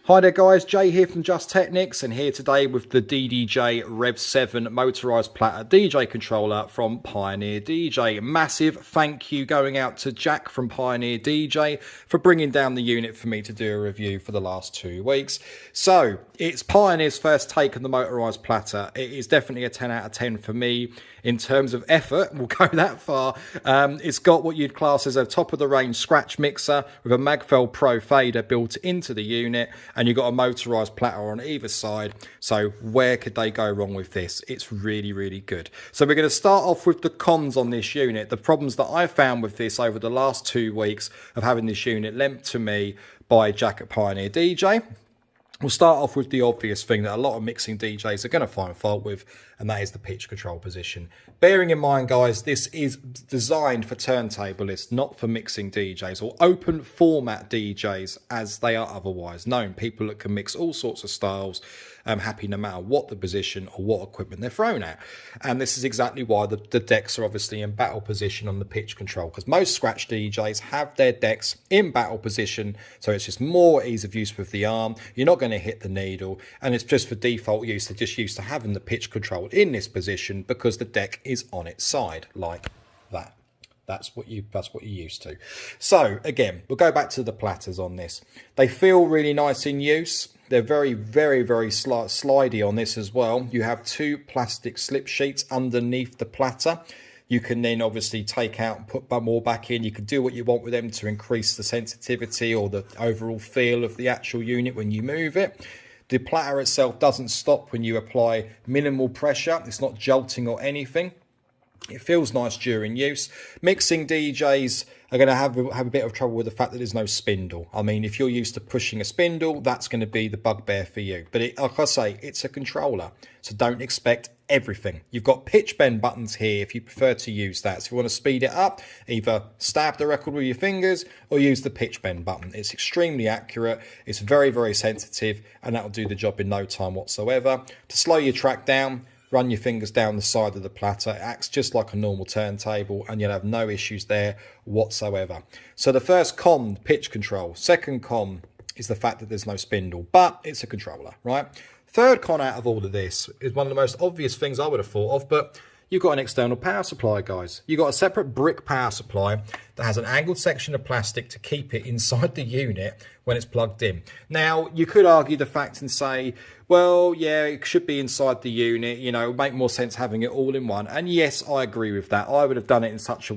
Hi there guys, Jay here from Just Technics, and here today with the DDJ REV7 motorised platter DJ controller from Pioneer DJ. Massive thank you going out to Jack from Pioneer DJ for bringing down the unit for me to do a review for the last 2 weeks. So, it's Pioneer's first take on the motorised platter. It is definitely a 10 out of 10 for me in terms of effort. We'll go that far. It's got what you'd class as a top of the range scratch mixer with a Magfell Pro fader built into the unit, and you've got a motorised platter on either side. So where could they go wrong with this? It's really, really good. So we're going to start off with the cons on this unit. The problems that I found with this over the last 2 weeks of having this unit lent to me by Jack at Pioneer DJ. We'll start off with the obvious thing that a lot of mixing DJs are going to find fault with, and that is the pitch control position. Bearing in mind, guys, this is designed for turntablists, not for mixing DJs or open format DJs as they are otherwise known. People that can mix all sorts of styles, happy no matter what the position or what equipment they're thrown at. And this is exactly why the decks are obviously in battle position on the pitch control, because most scratch DJs have their decks in battle position, so it's just more ease of use with the arm. You're not going to hit the needle, and it's just for default use. They're just used to having the pitch control in this position because the deck is on its side like that. That's what you're used to. So again, we'll go back to the platters on this. They feel really nice in use. They're very, very, very slidey on this as well. You have 2 plastic slip sheets underneath the platter. You can then obviously take out and put more back in. You can do what you want with them to increase the sensitivity or the overall feel of the actual unit when you move it. The platter itself doesn't stop when you apply minimal pressure. It's not jolting or anything. It feels nice during use. Mixing DJs are going to have a bit of trouble with the fact that there's no spindle. I mean, if you're used to pushing a spindle, that's going to be the bugbear for you. But like I say, it's a controller, so don't expect everything. You've got pitch bend buttons here if you prefer to use that. So if you want to speed it up, either stab the record with your fingers or use the pitch bend button. It's extremely accurate. It's very, very sensitive, and that'll do the job in no time whatsoever. To slow your track down, run your fingers down the side of the platter. It acts just like a normal turntable, and you'll have no issues there whatsoever. So the first con, pitch control. Second con is the fact that there's no spindle, but it's a controller, right? Third con out of all of this is one of the most obvious things I would have thought of, but you've got an external power supply, guys. You've got a separate brick power supply that has an angled section of plastic to keep it inside the unit when it's plugged in. Now, you could argue the fact and say, well, yeah, it should be inside the unit. You know, it would make more sense having it all in one. And yes, I agree with that. I would have done it in such a